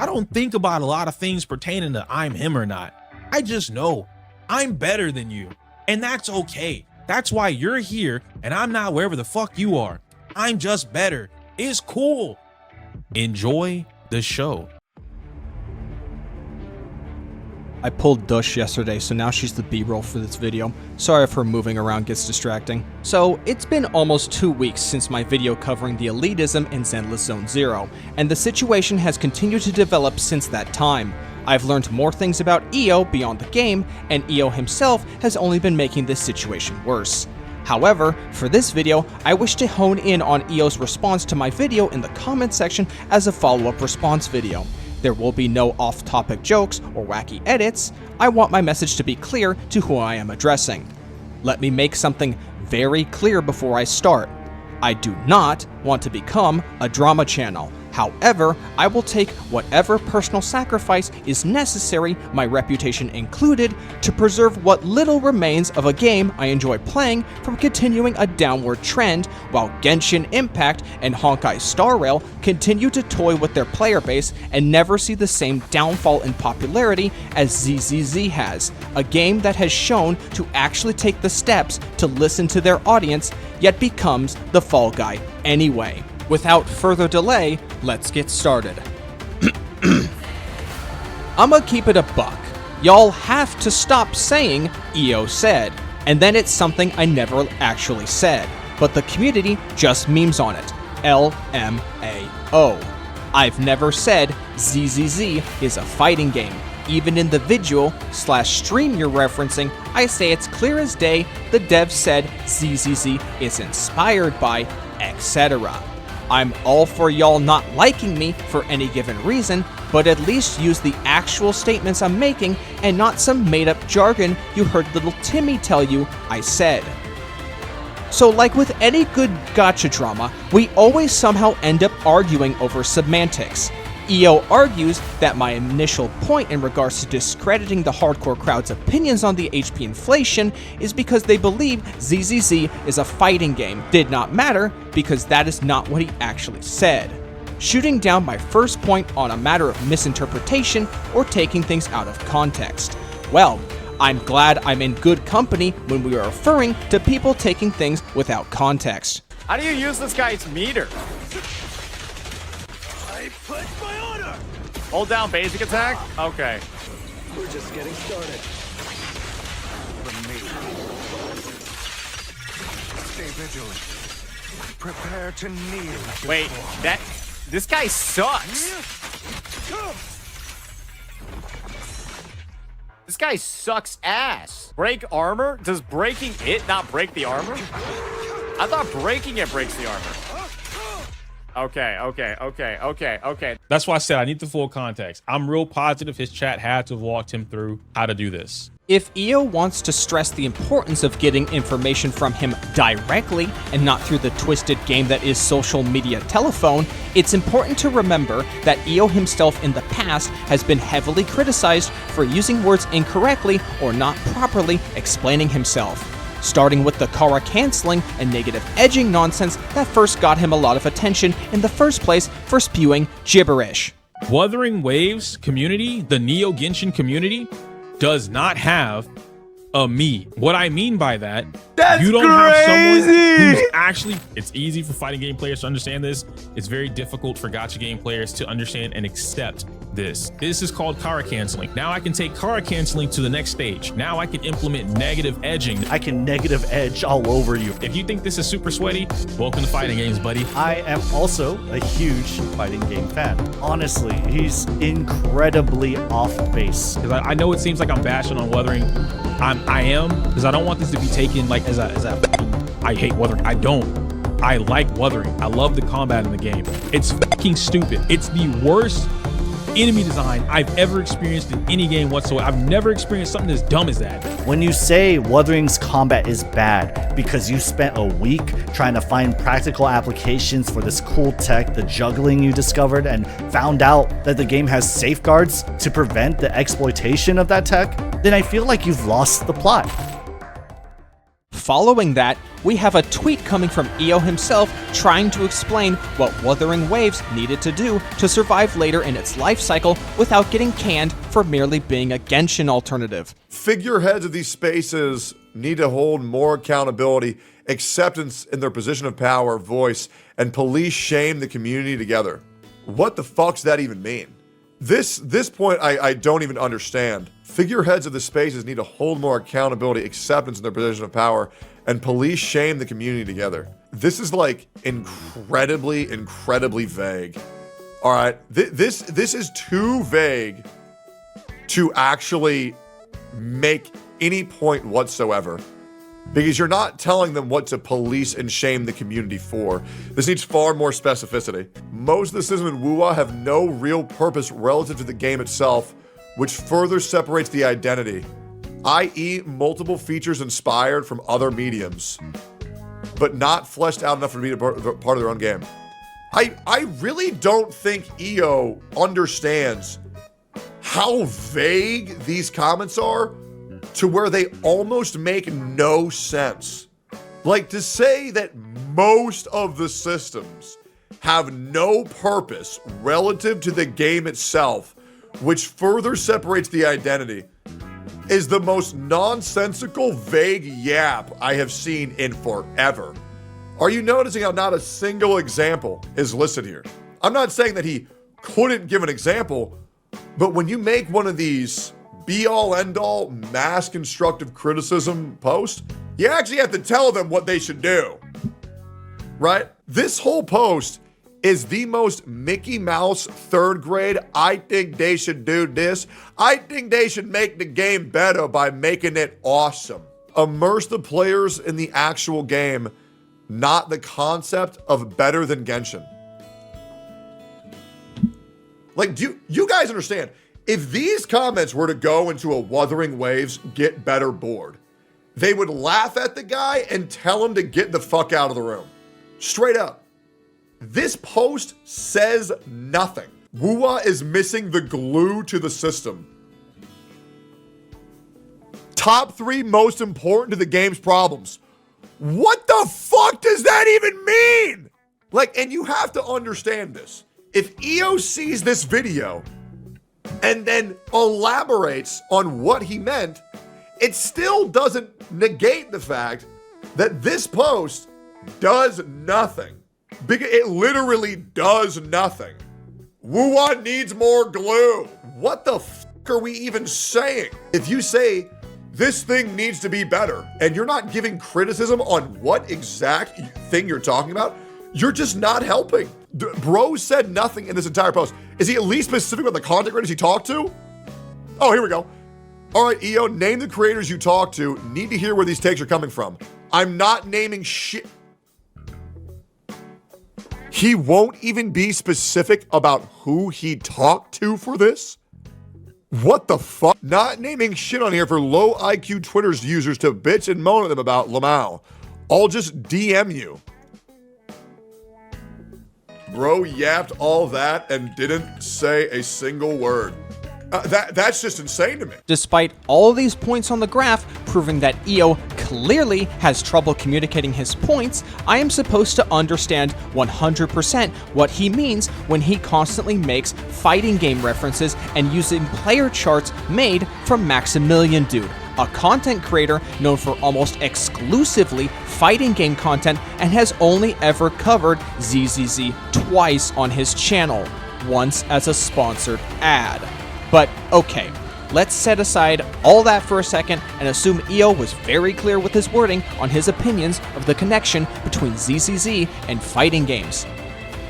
I don't think about a lot of things pertaining to I'm him or not. I just know I'm better than you, and that's okay. That's why you're here and I'm not wherever the fuck you are. I'm just better. It's cool. Enjoy the show. I pulled Dush yesterday, so now she's the B-roll for this video. Sorry if her moving around gets distracting. So, it's been almost 2 weeks since my video covering the elitism in Zenless Zone Zero, and the situation has continued to develop since that time. I've learned more things about EO beyond the game, and EO himself has only been making this situation worse. However, for this video, I wish to hone in on EO's response to my video in the comment section as a follow-up response video. There will be no off-topic jokes or wacky edits. I want my message to be clear to who I am addressing. Let me make something very clear before I start. I do not want to become a drama channel. However, I will take whatever personal sacrifice is necessary, my reputation included, to preserve what little remains of a game I enjoy playing from continuing a downward trend, while Genshin Impact and Honkai Star Rail continue to toy with their player base and never see the same downfall in popularity as ZZZ has, a game that has shown to actually take the steps to listen to their audience, yet becomes the fall guy anyway. Without further delay, let's get started. I'ma keep it a buck. Y'all have to stop saying EO said, and then it's something I never actually said, but the community just memes on it. LMAO. I've never said ZZZ is a fighting game. Even in the visual/stream you're referencing, I say it's clear as day the dev said ZZZ is inspired by, etc. I'm all for y'all not liking me for any given reason, but at least use the actual statements I'm making and not some made-up jargon you heard little Timmy tell you I said. So like with any good gacha drama, we always somehow end up arguing over semantics. EO argues that my initial point in regards to discrediting the hardcore crowd's opinions on the HP inflation is because they believe ZZZ is a fighting game. Did not matter because that is not what he actually said. Shooting down my first point on a matter of misinterpretation or taking things out of context. Well, I'm glad I'm in good company when we are referring to people taking things without context. How do you use this guy's meter? Put my order! Hold down basic attack? Okay. We're just getting started. From me. Stay vigilant. Prepare to kneel. Wait, this guy sucks. This guy sucks ass. Break armor? Does breaking it not break the armor? I thought breaking it breaks the armor. Okay. That's why I said I need the full context. I'm real positive his chat had to have walked him through how to do this. If EO wants to stress the importance of getting information from him directly and not through the twisted game that is social media telephone, it's important to remember that EO himself in the past has been heavily criticized for using words incorrectly or not properly explaining himself. Starting with the Kara canceling and negative edging nonsense that first got him a lot of attention in the first place for spewing gibberish. Wuthering Waves community, the Neo Genshin community, does not have a me. What I mean by that, you don't have someone who's actually, it's easy for fighting game players to understand this. It's very difficult for gacha game players to understand and accept this. This is called Kara canceling. Now I can take Kara canceling to the next stage. Now I can implement negative edging. I can negative edge all over you. If you think this is super sweaty, welcome to fighting games, buddy. I am also a huge fighting game fan. Honestly, he's incredibly off base. Because I know it seems like I'm bashing on Wuthering. I am, because I don't want this to be taken like as a I hate Wuthering. I don't. I like Wuthering. I love the combat in the game. It's fucking stupid. It's the worst enemy design I've ever experienced in any game whatsoever. I've never experienced something as dumb as that. When you say Wuthering's combat is bad because you spent a week trying to find practical applications for this cool tech, the juggling you discovered, and found out that the game has safeguards to prevent the exploitation of that tech, then I feel like you've lost the plot. Following that, we have a tweet coming from EO himself trying to explain what Wuthering Waves needed to do to survive later in its life cycle without getting canned for merely being a Genshin alternative. Figureheads of these spaces need to hold more accountability, acceptance in their position of power, voice, and police shame the community together. What the fuck's that even mean? This point I don't even understand. Figureheads of the spaces need to hold more accountability, acceptance in their position of power, and police shame the community together. This is like incredibly vague. All right, this is too vague to actually make any point whatsoever, because you're not telling them what to police and shame the community for. This needs far more specificity. Most of the systems in WUA have no real purpose relative to the game itself, which further separates the identity, i.e. multiple features inspired from other mediums, but not fleshed out enough to be a part of their own game. I really don't think EO understands how vague these comments are, to where they almost make no sense. Like, to say that most of the systems have no purpose relative to the game itself, which further separates the identity, is the most nonsensical, vague yap I have seen in forever. Are you noticing how not a single example is listed here? I'm not saying that he couldn't give an example, but when you make one of these be-all, end-all, mass constructive criticism post, you actually have to tell them what they should do, right? This whole post is the most Mickey Mouse third grade, I think they should do this. I think they should make the game better by making it awesome. Immerse the players in the actual game, not the concept of better than Genshin. Like, do you guys understand? If these comments were to go into a Wuthering Waves get better board, they would laugh at the guy and tell him to get the fuck out of the room. Straight up. This post says nothing. WUA is missing the glue to the system. Top 3 most important to the game's problems. What the fuck does that even mean? Like, and you have to understand this. If EO sees this video and then elaborates on what he meant, it still doesn't negate the fact that this post does nothing. Because it literally does nothing. WUA needs more glue. What the fuck are we even saying? If you say this thing needs to be better and you're not giving criticism on what exact thing you're talking about, you're just not helping. Bro said nothing in this entire post. Is he at least specific about the content creators he talked to? Oh, here we go. All right, EO, name the creators you talked to. Need to hear where these takes are coming from. I'm not naming shit. He won't even be specific about who he talked to for this? What the fuck? Not naming shit on here for low IQ Twitter's users to bitch and moan at them about Lamau. I'll just DM you. Bro yapped all that and didn't say a single word. That's just insane to me. Despite all these points on the graph proving that EO clearly has trouble communicating his points, I am supposed to understand 100% what he means when he constantly makes fighting game references and using player charts made from Maximilian Dude, a content creator known for almost exclusively fighting game content and has only ever covered ZZZ twice on his channel, once as a sponsored ad. But okay, let's set aside all that for a second and assume EO was very clear with his wording on his opinions of the connection between ZZZ and fighting games.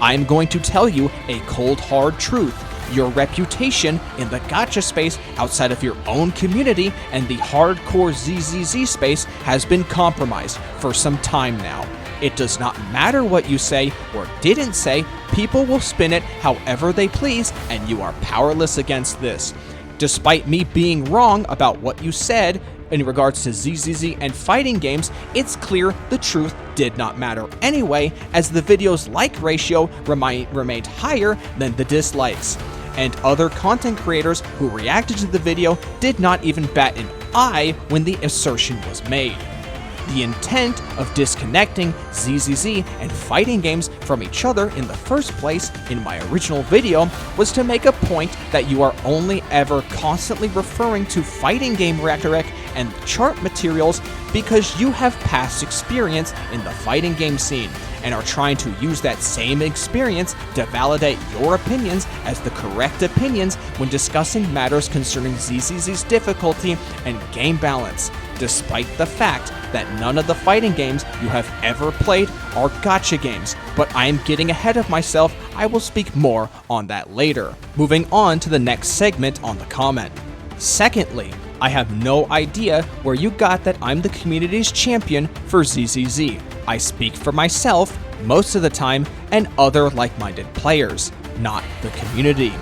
I'm going to tell you a cold hard truth. Your reputation in the gacha space outside of your own community and the hardcore ZZZ space has been compromised for some time now. It does not matter what you say or didn't say, people will spin it however they please, and you are powerless against this. Despite me being wrong about what you said in regards to ZZZ and fighting games, it's clear the truth did not matter anyway, as the video's like ratio remained higher than the dislikes. And other content creators who reacted to the video did not even bat an eye when the assertion was made. The intent of disconnecting ZZZ and fighting games from each other in the first place in my original video was to make a point that you are only ever constantly referring to fighting game rhetoric and chart materials because you have past experience in the fighting game scene and are trying to use that same experience to validate your opinions as the correct opinions when discussing matters concerning ZZZ's difficulty and game balance, despite the fact that none of the fighting games you have ever played are gacha games. But I am getting ahead of myself. I will speak more on that later. Moving on to the next segment on the comment. Secondly, I have no idea where you got that I'm the community's champion for ZZZ. I speak for myself most of the time and other like-minded players, not the community.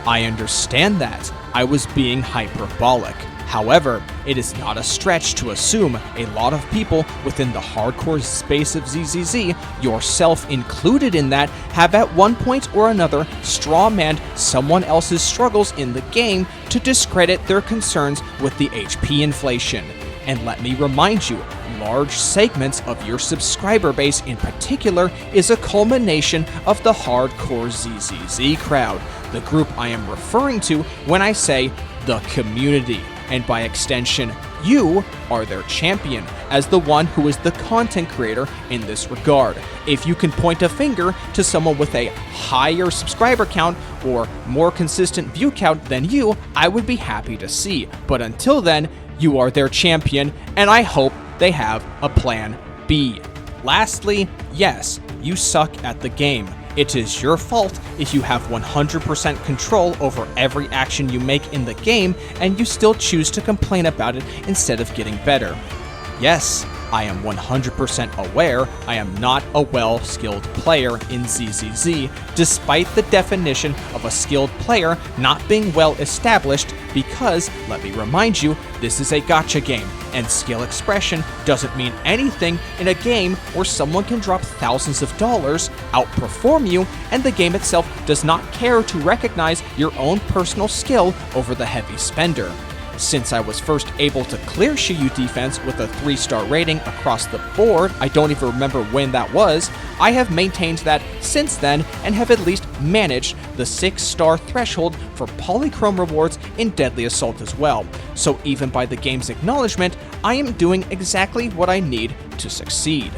I understand that. I was being hyperbolic. However, it is not a stretch to assume a lot of people within the hardcore space of ZZZ, yourself included in that, have at one point or another strawmanned someone else's struggles in the game to discredit their concerns with the HP inflation. And let me remind you, large segments of your subscriber base in particular is a culmination of the hardcore ZZZ crowd, the group I am referring to when I say the community. And by extension, you are their champion as the one who is the content creator in this regard. If you can point a finger to someone with a higher subscriber count or more consistent view count than you, I would be happy to see. But until then, you are their champion, and I hope they have a plan B. Lastly, yes, you suck at the game. It is your fault if you have 100% control over every action you make in the game and you still choose to complain about it instead of getting better. Yes, I am 100% aware I am not a well-skilled player in ZZZ, despite the definition of a skilled player not being well established because, let me remind you, this is a gacha game, and skill expression doesn't mean anything in a game where someone can drop thousands of dollars, outperform you, and the game itself does not care to recognize your own personal skill over the heavy spender. Since I was first able to clear Shiyu defense with a 3-star rating across the board, I don't even remember when that was, I have maintained that since then and have at least managed the 6-star threshold for polychrome rewards in Deadly Assault as well. So even by the game's acknowledgement, I am doing exactly what I need to succeed.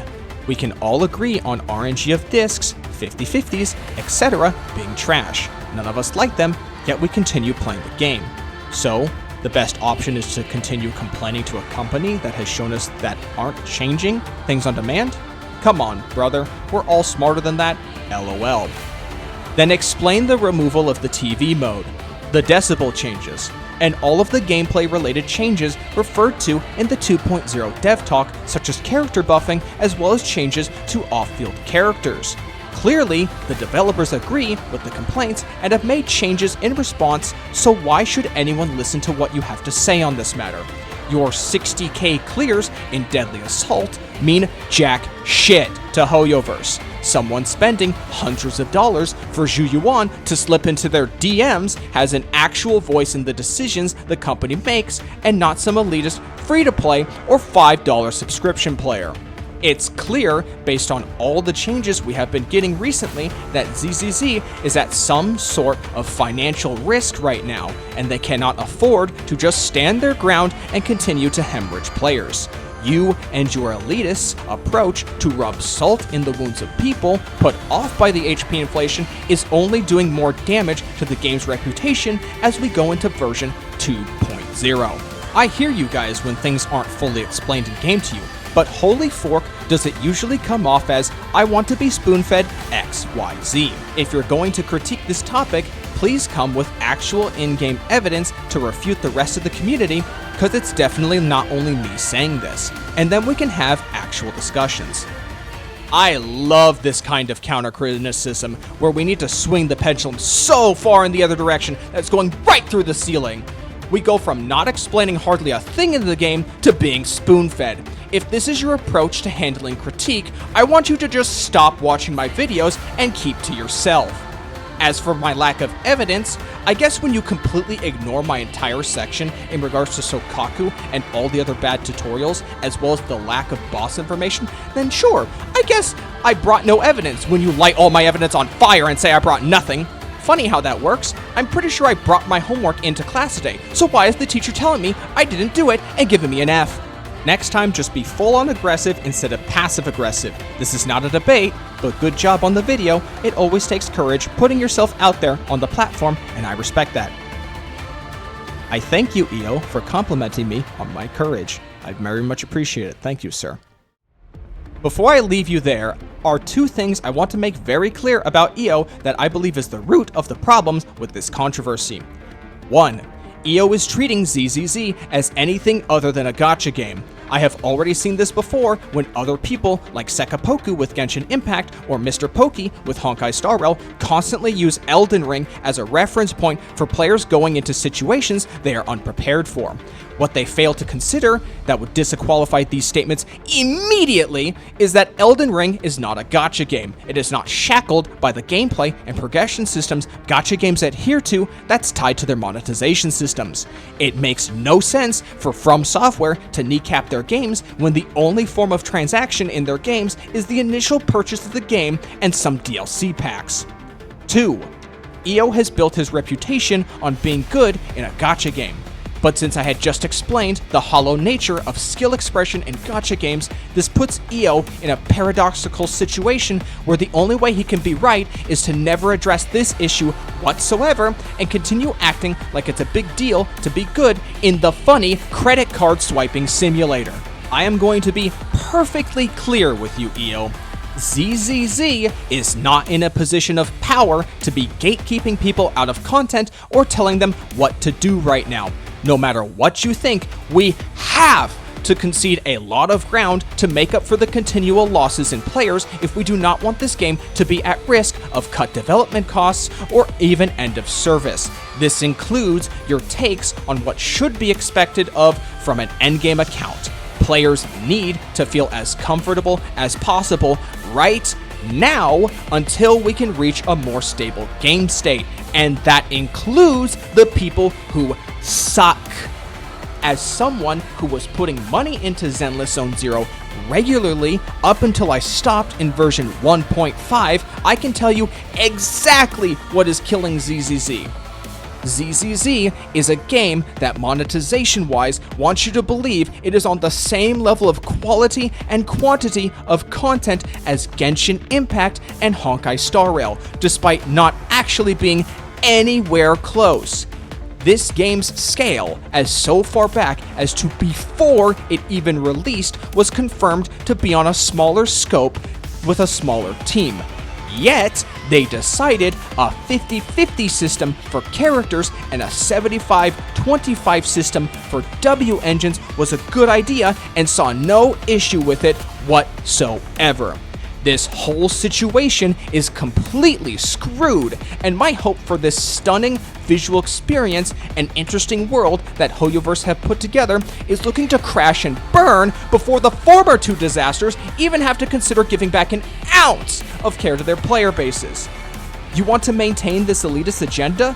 We can all agree on RNG of discs, 50/50s, etc. being trash. None of us like them, yet we continue playing the game. So, the best option is to continue complaining to a company that has shown us that aren't changing things on demand? Come on, brother, we're all smarter than that, LOL. Then explain the removal of the TV mode, the decibel changes, and all of the gameplay-related changes referred to in the 2.0 dev talk, such as character buffing, as well as changes to off-field characters. Clearly, the developers agree with the complaints and have made changes in response, so why should anyone listen to what you have to say on this matter? Your 60k clears in Deadly Assault mean jack shit to Hoyoverse. Someone spending hundreds of dollars for Zhu Yuan to slip into their DMs has an actual voice in the decisions the company makes and not some elitist free-to-play or $5 subscription player. It's clear, based on all the changes we have been getting recently, that ZZZ is at some sort of financial risk right now, and they cannot afford to just stand their ground and continue to hemorrhage players. You and your elitists' approach to rub salt in the wounds of people put off by the HP inflation is only doing more damage to the game's reputation as we go into version 2.0. I hear you guys when things aren't fully explained in game to you, but holy fork, does it usually come off as, I want to be spoon-fed XYZ. If you're going to critique this topic, please come with actual in-game evidence to refute the rest of the community, because it's definitely not only me saying this, and then we can have actual discussions. I love this kind of counter-criticism, where we need to swing the pendulum so far in the other direction that it's going right through the ceiling. We go from not explaining hardly a thing in the game to being spoon-fed. If this is your approach to handling critique, I want you to just stop watching my videos and keep to yourself. As for my lack of evidence, I guess when you completely ignore my entire section in regards to Sokaku and all the other bad tutorials, as well as the lack of boss information, then sure, I guess I brought no evidence when you light all my evidence on fire and say I brought nothing. Funny how that works. I'm pretty sure I brought my homework into class today, so why is the teacher telling me I didn't do it and giving me an F? Next time, just be full-on aggressive instead of passive-aggressive. This is not a debate, but good job on the video. It always takes courage putting yourself out there on the platform, and I respect that. I thank you, EO, for complimenting me on my courage. I very much appreciate it. Thank you, sir. Before I leave you, there are two things I want to make very clear about EO that I believe is the root of the problems with this controversy. 1. EO is treating ZZZ as anything other than a gacha game. I have already seen this before when other people like Sekapoku with Genshin Impact or Mr. Poki with Honkai Star Rail constantly use Elden Ring as a reference point for players going into situations they are unprepared for. What they fail to consider that would disqualify these statements immediately is that Elden Ring is not a gacha game. It is not shackled by the gameplay and progression systems gacha games adhere to that's tied to their monetization systems. It makes no sense for From Software to kneecap their games when the only form of transaction in their games is the initial purchase of the game and some DLC packs. 2. EO has built his reputation on being good in a gacha game. But since I had just explained the hollow nature of skill expression in gacha games, this puts EO in a paradoxical situation where the only way he can be right is to never address this issue whatsoever and continue acting like it's a big deal to be good in the funny credit card swiping simulator. I am going to be perfectly clear with you, EO. ZZZ is not in a position of power to be gatekeeping people out of content or telling them what to do right now. No matter what you think, we have to concede a lot of ground to make up for the continual losses in players if we do not want this game to be at risk of cut development costs or even end of service. This includes your takes on what should be expected of from an endgame account. Players need to feel as comfortable as possible right now until we can reach a more stable game state, and that includes the people who suck. As someone who was putting money into Zenless Zone Zero regularly up until I stopped in version 1.5, I can tell you exactly what is killing ZZZ. ZZZ is a game that monetization-wise wants you to believe it is on the same level of quality and quantity of content as Genshin Impact and Honkai Star Rail, despite not actually being anywhere close. This game's scale, as so far back as to before it even released, was confirmed to be on a smaller scope with a smaller team. Yet, they decided a 50-50 system for characters and a 75-25 system for W engines was a good idea and saw no issue with it whatsoever. This whole situation is completely screwed, and my hope for this stunning visual experience and interesting world that HoYoverse have put together is looking to crash and burn before the former two disasters even have to consider giving back an ounce of care to their player bases. You want to maintain this elitist agenda?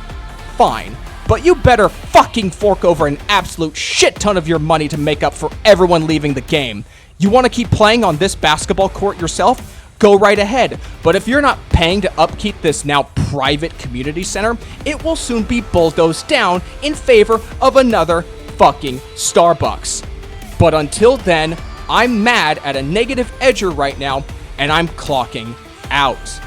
Fine, but you better fucking fork over an absolute shit ton of your money to make up for everyone leaving the game. You want to keep playing on this basketball court yourself? Go right ahead, but if you're not paying to upkeep this now private community center, it will soon be bulldozed down in favor of another fucking Starbucks. But until then, I'm mad at a negative edger right now, and I'm clocking out.